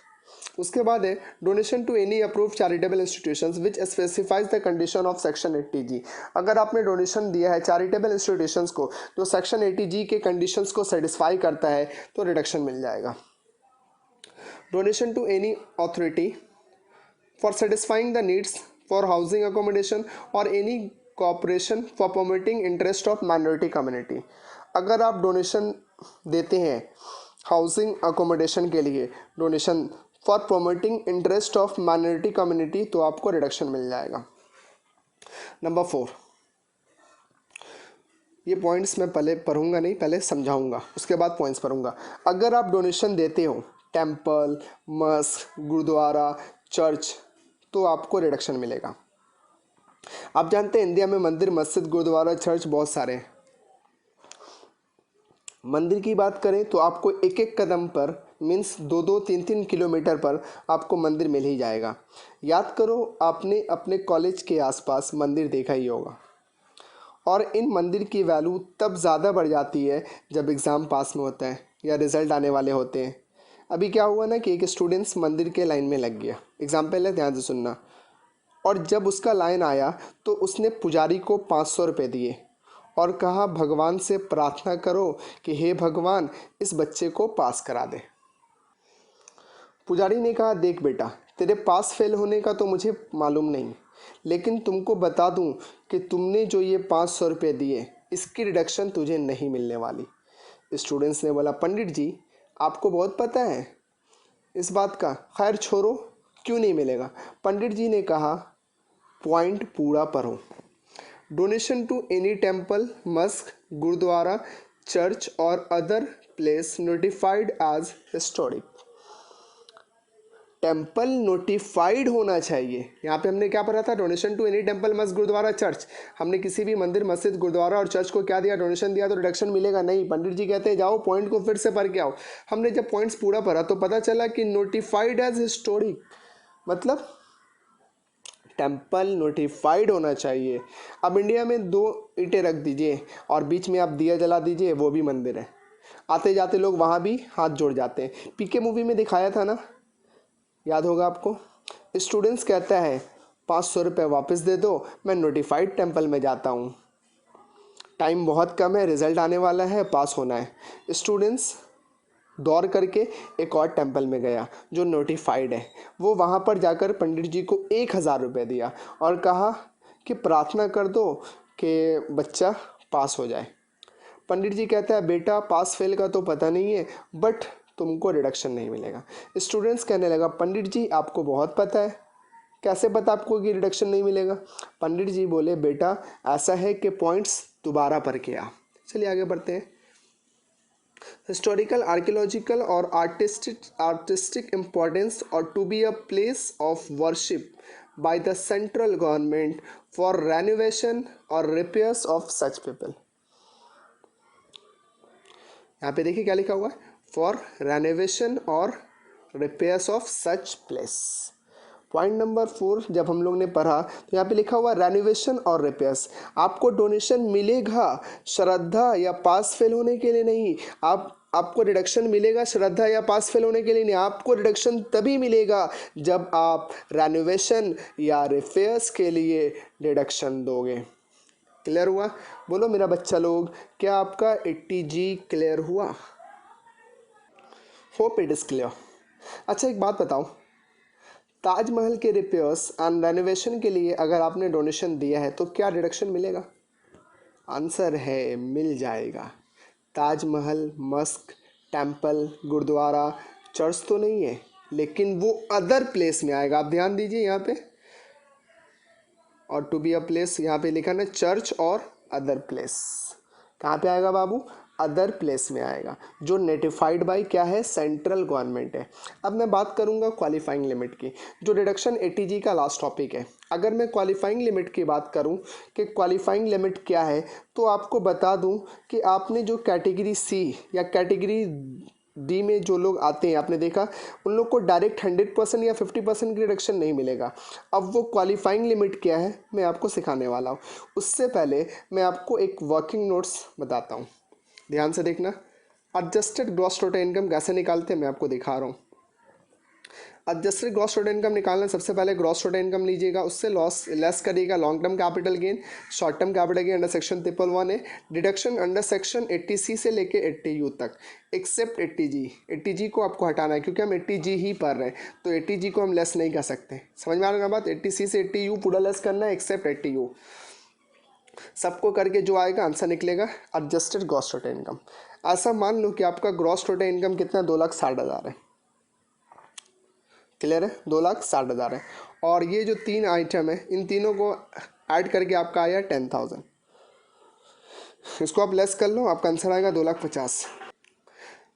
A: उसके बाद है donation to any approve charitable institutions which specifies the condition of section 80G। अगर आपने डोनेशन दिया है चैरिटेबल इंस्टीट्यूशंस को जो सेक्शन 80G के कंडीशंस को सेटिस्फाई करता है, तो रिडक्शन मिल जाएगा। Donation to any authority for satisfying the needs for housing accommodation और any corporation for promoting interest of minority community. अगर आप डोनेशन देते हैं हाउसिंग अकोमोडेशन के लिए, donation for promoting interest of minority community, तो आपको रिडक्शन मिल जाएगा। नंबर 4, ये पॉइंट्स मैं पहले पढ़ूंगा नहीं, पहले समझाऊंगा, उसके बाद पॉइंट्स पढ़ूंगा। अगर आप डोनेशन देते हो टेम्पल, मस्क, गुरुद्वारा, चर्च, तो आपको रिडक्शन मिलेगा। आप जानते हैं इंडिया में मंदिर, मस्जिद, गुरुद्वारा, चर्च बहुत सारे हैं। मंदिर की बात करें तो आपको एक एक कदम पर मीन्स 2-2, 3-3 किलोमीटर पर आपको मंदिर मिल ही जाएगा। याद करो, आपने अपने कॉलेज के आसपास मंदिर देखा ही होगा। और इन मंदिर की वैल्यू तब ज़्यादा बढ़ जाती है जब एग्ज़ाम पास में होता है या रिज़ल्ट आने वाले होते हैं। अभी क्या हुआ ना कि एक स्टूडेंट्स मंदिर के लाइन में लग गया, एग्जाम्पल है, ध्यान से सुनना। और जब उसका लाइन आया तो उसने पुजारी को 500 रुपये दिए और कहा भगवान से प्रार्थना करो कि हे भगवान इस बच्चे को पास करा दे। पुजारी ने कहा देख बेटा, तेरे पास फेल होने का तो मुझे मालूम नहीं, लेकिन तुमको बता दूं कि तुमने जो ये 500 रुपये दिए इसकी डिडक्शन तुझे नहीं मिलने वाली। स्टूडेंट्स ने बोला पंडित जी आपको बहुत पता है इस बात का, खैर छोड़ो, क्यों नहीं मिलेगा। पंडित जी ने कहा पॉइंट पूरा पढ़ो। Donation to any temple mosque gurdwara church और other place notified as historic. Temple notified होना चाहिए। यहाँ पे हमने क्या पढ़ा था, donation to any temple mosque gurdwara church. हमने किसी भी मंदिर मस्जिद गुरुद्वारा और चर्च को क्या दिया, डोनेशन दिया तो रिडक्शन मिलेगा नहीं। पंडित जी कहते हैं जाओ पॉइंट को फिर से पढ़ के आओ। हमने जब पॉइंट्स पूरा पढ़ा तो पता चला कि नोटिफाइड एज हिस्टोरिक मतलब टेम्पल नोटिफाइड होना चाहिए। अब इंडिया में 2 ईंटें रख दीजिए और बीच में आप दिया जला दीजिए, वो भी मंदिर है। आते जाते लोग वहाँ भी हाथ जोड़ जाते हैं। पीके मूवी में दिखाया था ना, याद होगा आपको। स्टूडेंट्स कहता है 500 रुपये वापस दे दो, मैं नोटिफाइड टेम्पल में जाता हूँ, टाइम बहुत कम है, रिजल्ट आने वाला है, पास होना है। स्टूडेंट्स दौड़ करके एक और टेम्पल में गया जो नोटिफाइड है। वो वहाँ पर जाकर पंडित जी को 1000 रुपये दिया और कहा कि प्रार्थना कर दो कि बच्चा पास हो जाए। पंडित जी कहता है बेटा पास फेल का तो पता नहीं है, बट तुमको रिडक्शन नहीं मिलेगा। स्टूडेंट्स कहने लगा पंडित जी आपको बहुत पता है, कैसे पता आपको कि रिडक्शन नहीं मिलेगा। पंडित जी बोले बेटा ऐसा है कि पॉइंट्स दोबारा पढ़ के आ। चलिए आगे बढ़ते हैं। हिस्टोरिकल आर्कियोलॉजिकल और आर्टिस्टिक इम्पोर्टेंस और to be a place of worship by the central government for renovation और रिपेयर्स ऑफ सच पीपल। यहाँ पे देखिए क्या लिखा हुआ है, फॉर रेनोवेशन और repairs of such place. Point number 4 जब हम लोग ने पढ़ा तो यहाँ पे लिखा हुआ रेनोवेशन और रिपेयर्स। आपको डोनेशन मिलेगा श्रद्धा या पास फेल होने के लिए नहीं। आपको रिडक्शन मिलेगा श्रद्धा या पास फेल होने के लिए नहीं। आपको रिडक्शन तभी मिलेगा जब आप रेनोवेशन या रिपेयर्स के लिए रिडक्शन दोगे। क्लियर हुआ? बोलो मेरा बच्चा लोग, क्या आपका 80G क्लियर हुआ? Hope it is clear. अच्छा एक बात बताओ, ताजमहल के रिपेयर्स एंड रेनोवेशन के लिए अगर आपने डोनेशन दिया है तो क्या रिडक्शन मिलेगा? आंसर है मिल जाएगा। Taj Mahal mosque temple gurdwara church तो नहीं है, लेकिन वो अदर प्लेस में आएगा। आप ध्यान दीजिए यहाँ पे, और टू बी अ प्लेस यहाँ पे लिखा ना चर्च और अदर प्लेस। कहाँ पे आएगा बाबू? अदर प्लेस में आएगा, जो नोटिफाइड बाय क्या है, सेंट्रल गवर्नमेंट है। अब मैं बात करूँगा क्वालिफाइंग लिमिट की, जो रिडक्शन 80G का लास्ट टॉपिक है। अगर मैं क्वालिफाइंग लिमिट की बात करूँ कि क्वालिफाइंग लिमिट क्या है, तो आपको बता दूँ कि आपने जो कैटेगरी C या कैटेगरी डी में जो लोग आते हैं, आपने देखा उन लोग को डायरेक्ट 100% या 50% की रिडक्शन नहीं मिलेगा। अब वो क्वालिफाइंग लिमिट क्या है मैं आपको सिखाने वाला हूँ। उससे पहले मैं आपको एक वर्किंग नोट्स बताता हूँ, ध्यान से देखना। एडजस्टेड ग्रॉस टोटल इनकम कैसे निकालते हैं मैं आपको दिखा रहा हूँ। एडजस्टेड ग्रॉस टोटल इनकम निकालना, सबसे पहले ग्रॉस टोटल इनकम लीजिएगा, उससे लॉस लेस करिएगा long term capital gain, short term capital gain under section 111 है। डिडक्शन अंडर सेक्शन 80C से लेके 80U तक, एक्सेप्ट 80G। 80G को आपको हटाना है क्योंकि हम 80G ही पढ़ रहे हैं, तो 80G को हम लेस नहीं कर सकते। समझ में आ रहा है बात? 80C से 80U पूरा लेस करना है, एक्सेप्ट 80U। सबको करके जो आएगा आंसर निकलेगा एडजस्टेड ग्रॉस टोटल इनकम। ऐसा मान लो कि आपका ग्रॉस टोटल इनकम कितना, 2,60,000 है। क्लियर है? 2,60,000 है। और ये जो 3 आइटम है इन तीनों को ऐड करके आपका आया 10,000। इसको आप लेस कर लो, आपका आंसर आएगा 2,50,000।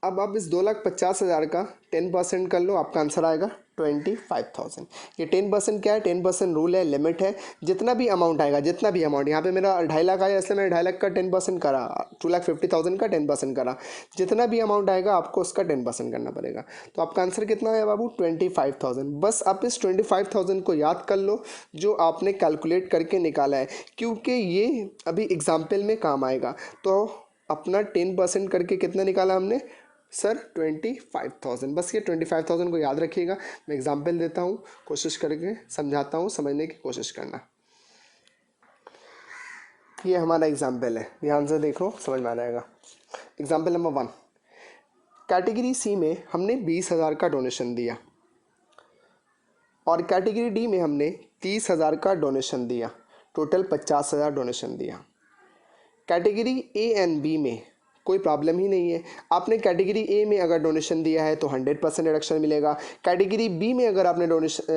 A: अब आप इस 2,50,000 का 10% कर लो, आपका आंसर आएगा 25,000। ये 10% क्या है? 10% रूल है, लिमिट है। जितना भी अमाउंट आएगा, जितना भी अमाउंट, यहाँ पे मेरा 2.5 लाख आया इसलिए मैंने 2.5 लाख का 10% करा, 2,50,000 का 10% करा। जितना भी अमाउंट आएगा आपको उसका 10% करना पड़ेगा। तो आपका आंसर कितना है बाबू? 25,000। बस आप इस 25,000 को याद कर लो जो आपने कैलकुलेट करके निकाला है, क्योंकि ये अभी एग्जाम्पल में काम आएगा। तो अपना 10% करके कितना निकाला हमने सर? 25,000। बस ये 25,000 को याद रखिएगा। मैं एग्जाम्पल देता हूँ, कोशिश करके समझाता हूँ, समझने की कोशिश करना। ये हमारा एग्जाम्पल है, ध्यान से देखो समझ में आ जाएगा। एग्जाम्पल नंबर 1, कैटेगरी सी में हमने 20,000 का डोनेशन दिया और कैटेगरी डी में हमने 30,000 का डोनेशन दिया, टोटल 50,000 डोनेशन दिया। कैटेगरी ए एंड बी में कोई प्रॉब्लम ही नहीं है। आपने कैटेगरी ए में अगर डोनेशन दिया है तो 100% रिडक्शन मिलेगा, कैटेगरी बी में अगर आपने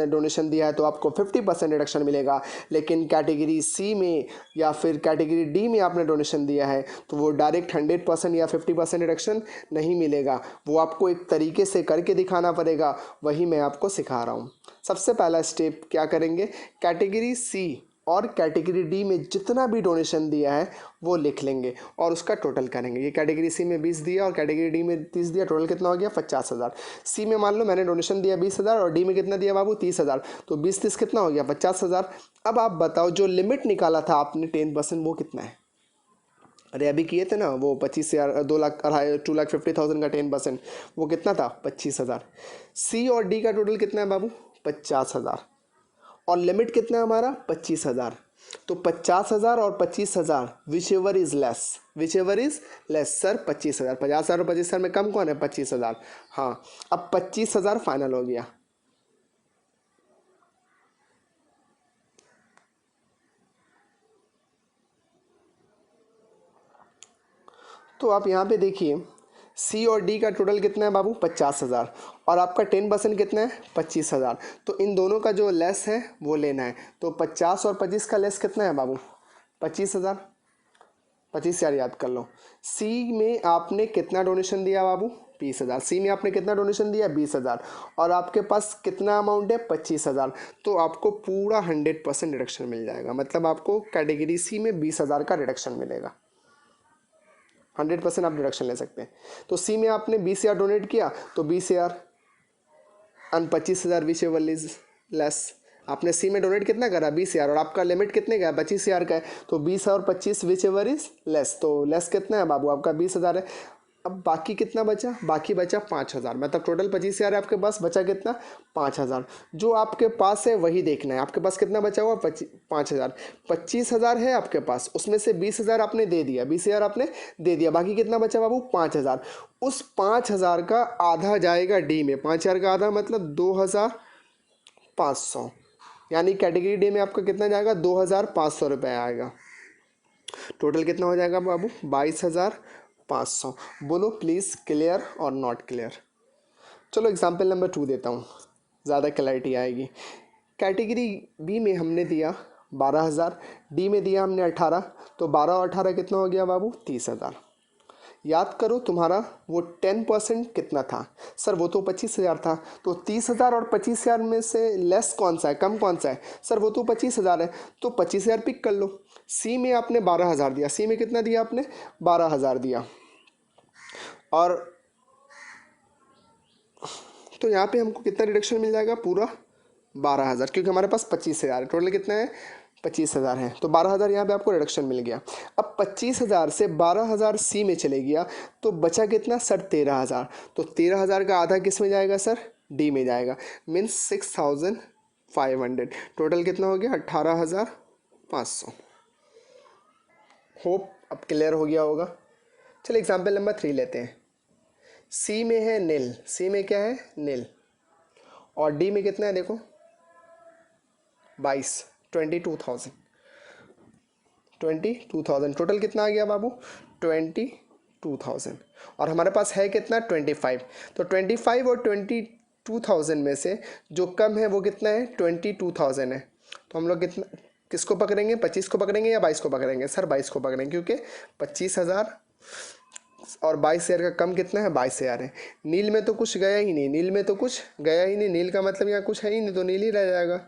A: डोनेशन दिया है तो आपको 50% रिडक्शन मिलेगा। लेकिन कैटेगरी सी में या फिर कैटेगरी डी में आपने डोनेशन दिया है तो वो डायरेक्ट 100% या 50% रिडक्शन नहीं मिलेगा, वो आपको एक तरीके से करके दिखाना पड़ेगा, वही मैं आपको सिखा रहा हूँ। सबसे पहला स्टेप क्या करेंगे, कैटेगरी सी और कैटेगरी डी में जितना भी डोनेशन दिया है वो लिख लेंगे और उसका टोटल करेंगे। ये कैटेगरी सी में 20 दिया और कैटेगरी डी में 30 दिया, टोटल कितना हो गया 50,000। सी में मान लो मैंने डोनेशन दिया 20,000 और डी में कितना दिया बाबू 30,000, तो 20-30 कितना हो गया 50,000। अब आप बताओ जो लिमिट निकाला था आपने 10% वो कितना है। अरे अभी किए थे ना वो 25,000, 2,50,000 का 10%, वो कितना था 25,000। सी और डी का टोटल कितना है बाबू 50,000 और लिमिट कितना है हमारा 25,000। तो 50,000 और 25,000 which ever is less sir 25,000। 50,000 और 25,000 में कम कौन है 25,000। हाँ, अब 25,000 फाइनल हो गया। तो आप यहाँ पे देखिए सी और डी का टोटल कितना है बाबू 50,000 और आपका 10% कितना है 25,000। तो इन दोनों का जो लेस है वो लेना है। तो 50 और 25 का लेस कितना है बाबू 25,000। 25,000 याद कर लो। सी में आपने कितना डोनेशन दिया बाबू 20,000। सी में आपने कितना डोनेशन दिया 20,000 और आपके पास कितना अमाउंट है 25,000। तो आपको पूरा 100% रिडक्शन मिल जाएगा, मतलब आपको कैटेगरी सी में 20,000 का रिडक्शन मिलेगा। 100% आप डिडक्शन ले सकते हैं। तो सी में आपने 20,000 डोनेट किया तो 20,000 and 25,000 which ever is less. आपने सी में डोनेट कितना करा 20,000 और आपका लिमिट कितने का है 25,000 का है, तो 20 और 25 विच एवर इज लेस। तो लेस कितना है बाबू आपका 20,000 है। अब बाकी कितना बचा, बाकी बचा 5,000, मतलब टोटल 25,000 है आपके पास, बचा कितना 5,000। जो आपके पास है वही देखना है। आपके पास कितना बचा हुआ 5,000। 25,000 है आपके पास, उसमें से 20,000 आपने दे दिया, 20,000 आपने दे दिया, बाकी कितना बचा बाबू 5,000। उस 5,000 का आधा जाएगा डी में। 5,000 का आधा मतलब 2,500, यानी कैटेगरी डी में आपका कितना जाएगा 2,500 रुपये आएगा। टोटल कितना हो जाएगा बाबू 22,500। बोलो प्लीज़ क्लियर और नॉट क्लियर। चलो एग्जाम्पल नंबर 2 देता हूँ, ज़्यादा क्लैरिटी आएगी। कैटेगरी बी में हमने दिया 12,000, डी में दिया हमने 18, तो 12 और 18 कितना हो गया बाबू 30,000। याद करो तुम्हारा वो 10% कितना था सर, वो तो 25,000 था। तो 30,000 और 25,000 में से लेस कौन सा है, कम कौन सा है सर, वो तो 25,000 है, तो 25,000 पिक कर लो। सी में आपने 12,000 दिया, सी में कितना दिया आपने 12,000 दिया, और तो यहाँ पे हमको कितना रिडक्शन मिल जाएगा पूरा 12,000, क्योंकि हमारे पास 25,000 है। टोटल कितना है 25,000 है, तो 12,000 यहाँ पे आपको रिडक्शन मिल गया। अब 25,000 से 12,000 सी में चले गया तो बचा कितना सर 13,000। तो 13,000 का आधा किस में जाएगा सर, डी में जाएगा, मीन्स 6,500। टोटल कितना हो गया 18,500। होप अब क्लियर हो गया होगा। चलिए एग्जाम्पल नंबर 3 लेते हैं। सी में है नील, सी में क्या है नील, और डी में कितना है देखो 22,000। टोटल कितना आ गया बाबू 22,000 और हमारे पास है कितना 25। तो 25 और 22,000 में से जो कम है वो कितना है 22,000 है। तो हम लोग कितना किसको पकड़ेंगे 25 को पकड़ेंगे या 22 को पकड़ेंगे सर, 22 को पकड़ेंगे, क्योंकि 25,000 और 22,000 का कम कितना है 22,000 है। नील में तो कुछ गया ही नहीं, नील में तो कुछ गया ही नहीं, नील का मतलब यहाँ कुछ है ही नहीं, तो नील ही रह जाएगा।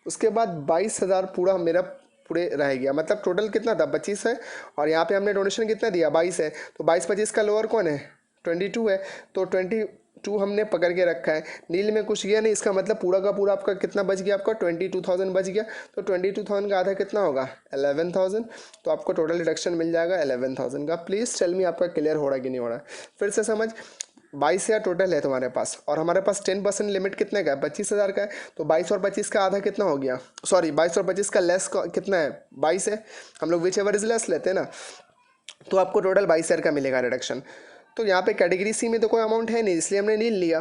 A: उसके बाद 22,000 पूरा मेरा पूरे रह गया, मतलब टोटल कितना था 25 है और यहाँ पे हमने डोनेशन कितना दिया 22 है, तो 22-25 का लोअर कौन है 22 है, तो 22 हमने पकड़ के रखा है। नील में कुछ गया नहीं, इसका मतलब पूरा का पूरा आपका कितना बच गया आपका 22,000 बच गया। तो 22,000 का आधा कितना होगा 11,000, तो आपको टोटल रिडक्शन मिल जाएगा 11,000 का। प्लीज़ टेल मी आपका क्लियर हो रहा है कि नहीं हो रहा है, फिर से समझ 22,000 टोटल है तुम्हारे पास, और हमारे पास 10% लिमिट कितने का है, 25,000 का है। तो 22 और 25 का आधा कितना हो गया, सॉरी 22 और 25 का लेस कितना है, 22 है। हम लोग विच एवर इज लेस लेते हैं ना, तो आपको टोटल 22,000 का मिलेगा रिडक्शन। तो यहाँ पे कैटेगरी सी में तो कोई अमाउंट है नहीं, इसलिए हमने नील लिया,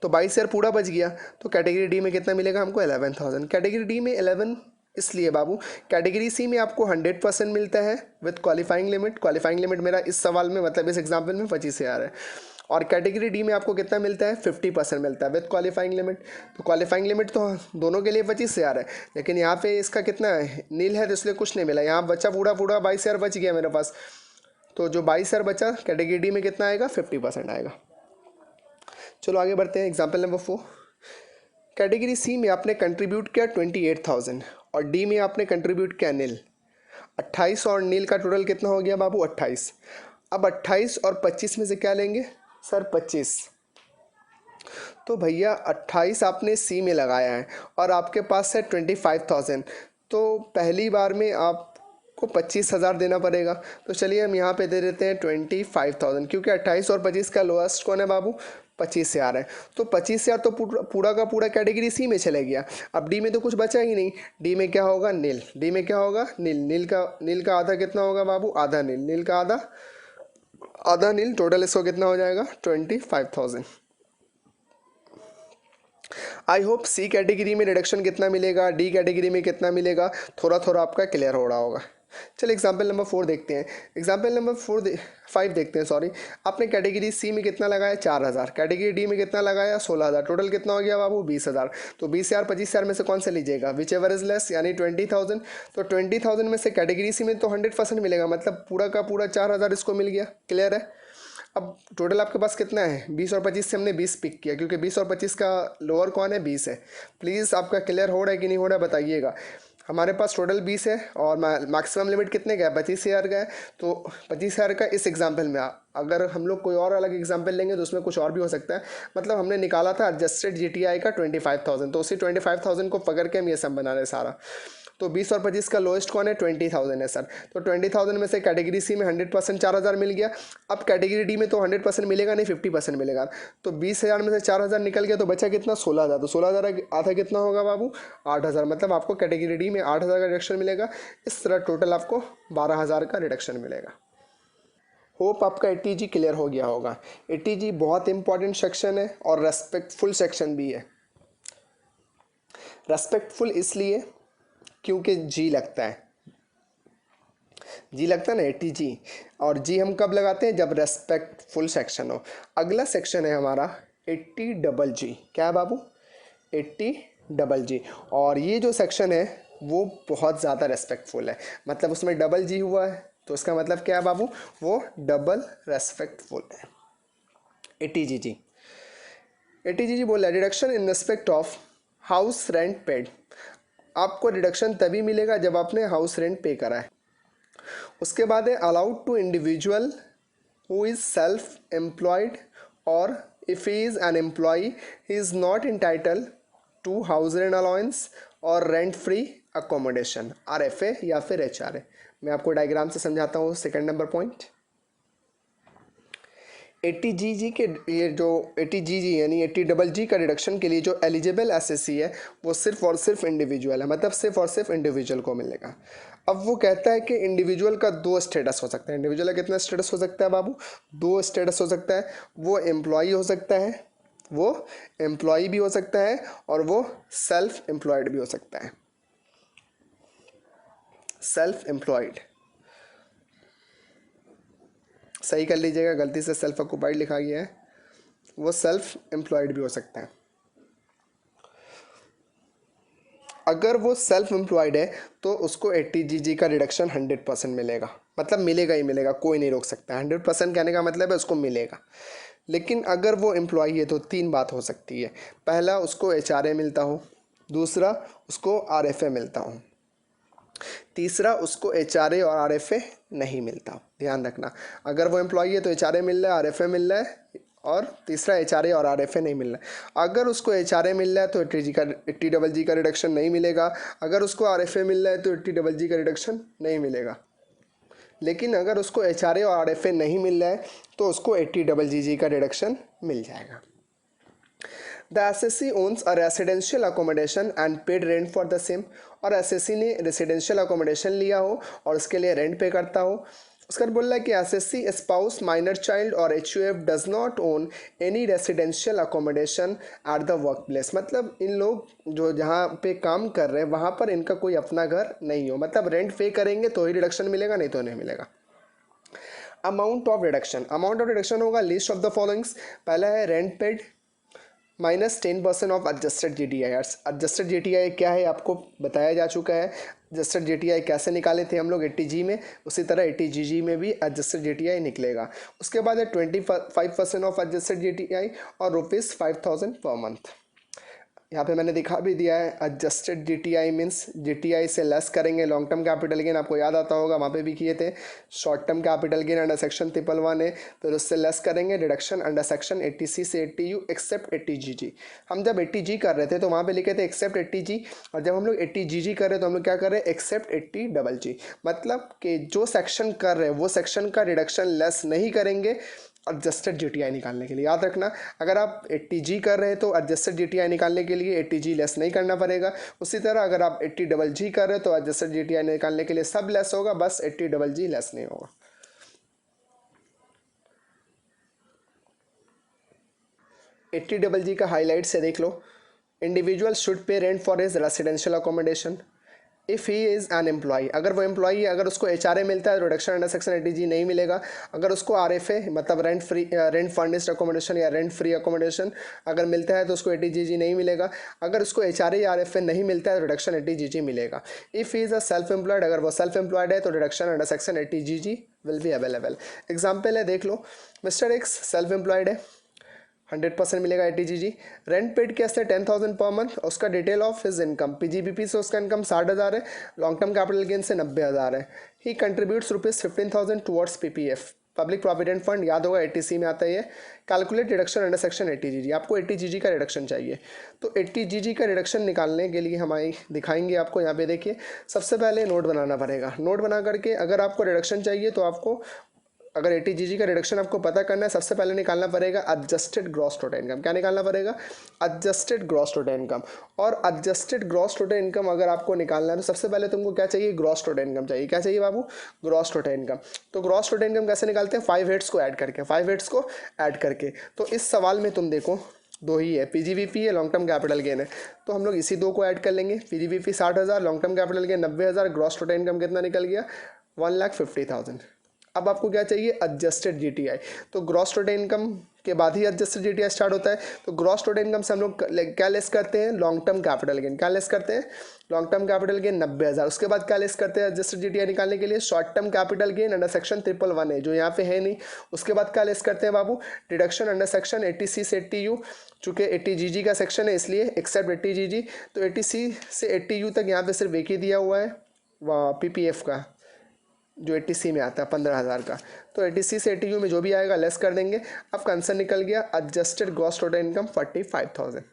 A: तो 22,000 पूरा बच गया। तो कैटेगरी डी में कितना मिलेगा हमको, 11,000। कैटेगरी डी में 11 इसलिए बाबू, कैटेगरी सी में आपको 100% मिलता है with qualifying limit. Qualifying limit मेरा इस सवाल में मतलब इस एग्जाम्पल में 25,000 है, और कैटेगरी डी में आपको कितना मिलता है, 50% मिलता है विद क्वालिफाइंग लिमिट। तो क्वालिफाइंग लिमिट तो दोनों के लिए 25,000 है, लेकिन यहाँ पे इसका कितना है, नील है, तो इसलिए कुछ नहीं मिला। यहाँ बच्चा पूरा 22,000 बच गया मेरे पास। तो जो 22,000 बचा कैटेगरी डी में कितना आएगा, 50% आएगा। चलो आगे बढ़ते हैं, एग्जाम्पल नंबर 4। कैटेगरी सी में आपने कंट्रीब्यूट किया 28,000, और डी में आपने कंट्रीब्यूट किया नील। 28 और नील का टोटल कितना हो गया बाबू, 28। अब 28 और 25 में से क्या लेंगे सर, 25। तो भैया 28 आपने सी में लगाया है और आपके पास है 25,000, तो पहली बार में आपको 25,000 देना पड़ेगा। तो चलिए हम यहाँ पे दे देते हैं 25,000, क्योंकि 28 और 25 का लोएस्ट कौन है बाबू, 25,000 है। तो 25,000 तो पूरा का पूरा कैटेगरी सी में चले गया। अब डी में तो कुछ बचा ही नहीं, डी में क्या होगा, नील। डी में क्या होगा, नील। नील का आधा कितना होगा बाबू, आधा नील। नील का आधा नील, टोटल इसको कितना हो जाएगा, 25,000। आई होप सी कैटेगरी में रिडक्शन कितना मिलेगा, डी कैटेगरी में कितना मिलेगा, थोड़ा थोड़ा आपका क्लियर हो रहा होगा। चलिए एग्जाम्पल नंबर 4 देखते हैं। एग्जाम्पल नंबर 5 देखते हैं, सॉरी। आपने कैटेगरी सी में कितना लगाया, 4,000। कैटेगरी डी में कितना लगाया, 16,000। टोटल कितना हो गया बाबू, 20,000। तो 20,000 25,000 में से कौन सा लीजिएगा, विच एवर इज लेस, यानी 20,000। तो 20,000 में से कैटेगरी सी में तो 100% मिलेगा, मतलब पूरा का पूरा 4,000 इसको मिल गया। क्लियर है। अब टोटल आपके पास कितना है, 20 और 25 से हमने 20 पिक किया, क्योंकि 20 और 25 का लोअर कौन है, 20 है। प्लीज़ आपका क्लियर हो रहा है कि नहीं हो रहा है बताइएगा। हमारे पास टोटल 20 है और मैक्सिमम लिमिट कितने का है, 25,000 का है। तो 25,000 का इस एग्जाम्पल में, अगर हम लोग कोई और अलग एग्जाम्पल लेंगे तो उसमें कुछ और भी हो सकता है। मतलब हमने निकाला था एडजस्टेड GTI का 25,000, तो उसी 25,000 को पकड़ के हम ये सब बना रहे सारा। तो 20 और 25 का लोएस्ट कौन है, 20,000 है सर। तो 20,000 में से कैटेगरी सी में 100% 4,000 मिल गया। अब कैटेगरी डी में तो 100% मिलेगा नहीं, 50% मिलेगा। तो 20,000 में से 4,000 निकल गया, तो बचा कितना, 16,000। तो 16,000 आधा कितना होगा बाबू, 8,000। मतलब आपको कैटेगरी डी में 8,000 का रिडक्शन मिलेगा। इस तरह टोटल आपको 12,000 का रिडक्शन मिलेगा। होप आपका ATG क्लियर हो गया होगा। ATG बहुत इंपॉर्टेंट सेक्शन है और रेस्पेक्टफुल सेक्शन भी है। रेस्पेक्टफुल इसलिए क्योंकि जी लगता है, जी लगता है ना, ATG। और जी हम कब लगाते हैं, जब रेस्पेक्टफुल सेक्शन हो। अगला सेक्शन है हमारा ATGG। क्या है बाबू, ATGG। और ये जो सेक्शन है वो बहुत ज़्यादा रेस्पेक्टफुल है, मतलब उसमें डबल जी हुआ है, तो इसका मतलब क्या है बाबू, वो डबल रेस्पेक्टफुल है। ATGG। ATGG बोला reduction in respect of house rent paid. आपको रिडक्शन तभी मिलेगा जब आपने हाउस रेंट पे करा है। उसके बाद है allowed to individual who is self employed, और if he is an employee he is not entitled to house rent allowance और रेंट फ्री अकोमोडेशन, RFA या फिर HRA। मैं आपको डायग्राम से समझाता हूँ। सेकंड नंबर पॉइंट, ATGG के, ये जो ATGG यानी ATGG का रिडक्शन के लिए जो एलिजिबल SSC है वो सिर्फ और सिर्फ इंडिविजुअल है, मतलब सिर्फ और सिर्फ इंडिविजुअल को मिलेगा। अब वो कहता है कि इंडिविजुअल का 2 स्टेटस हो सकता है। इंडिविजुअल का कितना स्टेटस हो सकता है बाबू, 2 स्टेटस हो सकता है। वो एम्प्लॉई हो सकता है, वो एम्प्लॉई भी हो सकता है, और वो सेल्फ एम्प्लॉयड भी हो सकता है। सेल्फ एम्प्लॉयड सही कर लीजिएगा, गलती से सेल्फ ऑक्यूपाइड लिखा गया है, वो सेल्फ एम्प्लॉयड भी हो सकता है। अगर वो सेल्फ एम्प्लॉयड है तो उसको ATGG का रिडक्शन 100% मिलेगा, मतलब मिलेगा ही मिलेगा, कोई नहीं रोक सकता। 100% कहने का मतलब है उसको मिलेगा। लेकिन अगर वो एम्प्लॉई है तो 3 बात हो सकती है। पहला, उसको HRA मिलता हो, दूसरा उसको RFA मिलता हो, तीसरा उसको HRA और RFA नहीं मिलता हो। ध्यान रखना, अगर वो एम्प्लॉई है तो HRA मिल रहा है, RFA मिल रहा है, और तीसरा HRA और RFA नहीं मिल रहा है। अगर उसको HRA मिल रहा है तो ATGG का रिडक्शन नहीं मिलेगा। अगर उसको RFA मिल रहा है तो ATGG का रिडक्शन नहीं मिलेगा। लेकिन अगर उसको HRA और RFA नहीं मिल रहा है तो उसको 80GG का डिडक्शन मिल जाएगा। The assessee owns a residential accommodation and paid rent for the same, और एसएससी ने रेसिडेंशियल अकोमोडेशन लिया हो और उसके लिए रेंट पे करता हो। उसका बोल रहा है कि एसएससी स्पाउस माइनर चाइल्ड और HUF does not own any residential accommodation at the work place, मतलब इन लोग जो जहाँ पे काम कर रहे हैं वहाँ पर इनका कोई अपना घर नहीं हो, मतलब रेंट पे करेंगे तो ही डिडक्शन मिलेगा, नहीं तो नहीं मिलेगा। अमाउंट ऑफ डिडक्शन होगा लिस्ट ऑफ द फॉलोइंग्स। पहला है rent paid -10% of adjusted GTI। Adjusted GTI क्या है आपको बताया जा चुका है। एडजस्टेड GTI कैसे निकाले थे हम लोग 80G में, उसी तरह 80GG में भी एडजस्टेड GTI निकलेगा। उसके बाद है 25% ऑफ एडजस्टेड GTI और ₹5000 पर मंथ। यहाँ पे मैंने दिखा भी दिया है एडजस्टेड GTI मीन्स GTI से लेस करेंगे लॉन्ग टर्म कैपिटल गेन, आपको याद आता होगा वहाँ पे भी किए थे। Short term capital gain under section 111 है, फिर उससे लेस करेंगे डिडक्शन अंडर सेक्शन 80C से 80U एक्सेप्ट 80GG। हम जब 80G कर रहे थे तो वहाँ पे लिखे थे एक्सेप्ट 80G, और जब हम लोग 80GG कर रहे हैं तो हम लोग क्या कर रहे हैं एक्सेप्ट 80GG, मतलब कि जो सेक्शन कर रहे हैं वो सेक्शन का डिडक्शन लेस नहीं करेंगे एडजस्टेड GTI निकालने के लिए। याद रखना, अगर आप 80G कर रहे हैं तो एडजस्टेड GTI निकालने के लिए 80G लेस नहीं करना पड़ेगा। उसी तरह अगर आप 80GG कर रहे हो तो एडजस्टेड GTI निकालने के लिए सब लेस होगा, बस 80GG लेस नहीं होगा। 80GG का हाईलाइट से देख लो। Individual should pay rent for his residential accommodation if he is an employee. अगर वो एम्प्लॉई है, अगर उसको HRA मिलता है तो रिडक्शन अंडर सेक्शन 80G नहीं मिलेगा। अगर उसको RFA मतलब रेंट फर्निश्ड अकोमोडेशन या रेंट फ्री अकोमोडेशन अगर मिलता है तो उसको 80GG नहीं मिलेगा। अगर उसको HRA या RFA नहीं मिलता है तो रिडक्शन 80GG मिलेगा। If he is a self employed, अगर वो सेल्फ एम्प्लॉयड है तो reduction under section 80GG will be available. Example है देख लो, मिस्टर एक्स सेल्फ एम्प्लॉयड है, 100% मिलेगा 80GG। रेंट पेड कैसे 10,000 पर मंथ, उसका detail of his income PGBP से उसका इनकम 60,000 है, लॉन्ग टर्म कैपिटल गेन से 90,000 है। He contributes ₹15,000 towards PPF public provident fund, याद होगा 80C में आता है ये। Calculate reduction under section 80GG, आपको 80GG का रिडक्शन चाहिए तो 80GG का रिडक्शन निकालने के लिए हमारी दिखाएंगे आपको। यहाँ पे देखिए सबसे पहले नोट बनाना पड़ेगा। नोट बना करके अगर आपको रिडक्शन चाहिए तो आपको, अगर 80GG का रिडक्शन आपको पता करना है, सबसे पहले निकालना पड़ेगा एडजस्टेड ग्रॉस टोटल इनकम। क्या निकालना पड़ेगा? Adjusted gross total income. और एडजस्टेड ग्रॉस टोटल इनकम अगर आपको निकालना है तो सबसे पहले तुमको क्या चाहिए? ग्रॉस टोटल इनकम चाहिए। क्या चाहिए बाबू? Gross total income. तो ग्रॉस टोटल इनकम कैसे निकालते हैं? 5 हेड्स को ऐड करके, 5 हेड्स को ऐड करके। तो इस सवाल में तुम देखो दो ही है, PGBP है, लॉन्ग टर्म कैपिटल गेन है, तो हम लोग इसी दो को ऐड कर लेंगे। PGBP 60,000, long term capital gain 90,000, gross total income कितना निकल गया? 1,50,000। अब आपको क्या चाहिए? Adjusted GTI। तो ग्रॉस टोटल इनकम के बाद ही एडजस्टेड GTI स्टार्ट होता है। तो ग्रॉस टोटल इनकम से हम लोग क्या लेस करते हैं? Long term capital gain. क्या लेस करते हैं? Long term capital gain 90,000। उसके बाद क्या लेस करते हैं एडजस्टेड GTI निकालने के लिए? Short term capital gain under section 111 है, जो यहाँ पे है नहीं। उसके बाद क्या लेस करते हैं बाबू? डिडक्शन अंडर सेक्शन 80C से 80U, चूँकि 80GG का सेक्शन है इसलिए एक्सेप्ट 80GG। तो 80C से 80U तक यहाँ पे सिर्फ एक ही दिया हुआ है PPF का, जो 80C में आता है 15,000 का। तो 80C से 80U में जो भी आएगा लेस कर देंगे। अब का आंसर निकल गया एडजस्टेड ग्रॉस टोटल इनकम 45,000।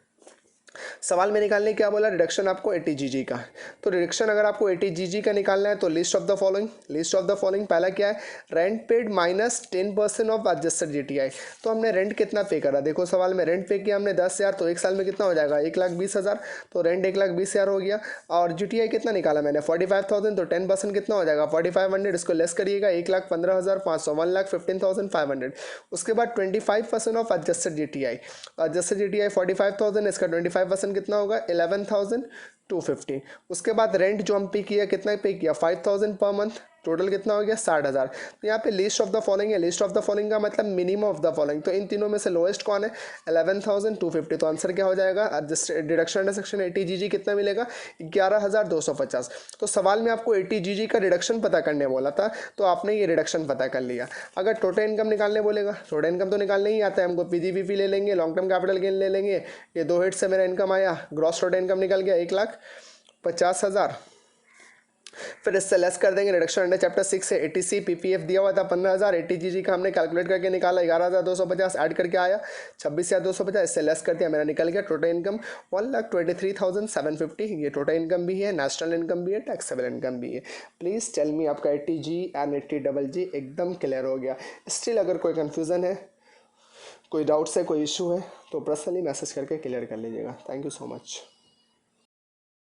A: सवाल में निकालने क्या बोला? रिडक्शन आपको 80GG का। तो रिडक्शन अगर आपको 80GG का निकालना है तो list of the following, list of the following पहला क्या है? Rent paid -10% of adjusted GTI। तो हमने रेंट कितना पे करा? देखो सवाल में रेंट पे किया हमने 10,000, तो एक साल में कितना हो जाएगा? 1,20,000। तो रेंट 1,20,000 हो गया। और GTI कितना निकाला मैंने? 45,000। तो 10% कितना हो जाएगा? 4,500। इसको लेस करिएगा, 1,15,500, 1,15,500। उसके बाद 25% of adjusted GTI। Adjusted GTI 45,000, इसका 25% कितना होगा? 11,250। उसके बाद रेंट जो हम पे किया, कितना पे किया? 5,000 पर मंथ। टोटल कितना हो गया? 60,000। तो यहाँ पे लिस्ट ऑफ द फॉलोइंग है। लिस्ट ऑफ द फॉलोइंग का मतलब मिनिमम ऑफ द फॉलोइंग। तो इन तीनों में से लोएस्ट कौन है? 11,250। तो आंसर क्या हो जाएगा? डिडक्शन अंडर सेक्शन 80GG कितना मिलेगा? 11,250। तो सवाल में आपको 80GG का रिडक्शन पता करने बोला था, तो आपने ये रिडक्शन पता कर लिया। अगर टोटल इनकम निकालने बोलेगा, टोटल इनकम तो निकालने ही आता है हमको। PGBP ले लेंगे, लॉन्ग टर्म कैपिटल गेन ले लेंगे। ये दो हेड से मेरा इनकम आया, ग्रॉस टोटल इनकम निकल गया 1,50,000। फिर इससे लेस कर देंगे, रिडक्शन अंडर चैप्टर 6 है। एटीसी पीपीएफ दिया हुआ था 15,000, एटीजीजी का हमने कैलकुलेट करके निकाला 11,250, ऐड करके आया 26,250, इससे लेस कर दिया, मेरा निकल गया टोटल इनकम 1,23,750। ये टोटल इनकम भी है, नेशनल इनकम भी है, टैक्सेबल इनकम भी है। प्लीज़ टेल मी आपका 80G एंड 80GG एकदम क्लियर हो गया? स्टिल अगर कोई कन्फ्यूज़न है, कोई डाउट्स है, कोई इशू है तो पर्सनली मैसेज करके क्लियर कर लीजिएगा। Thank you so much.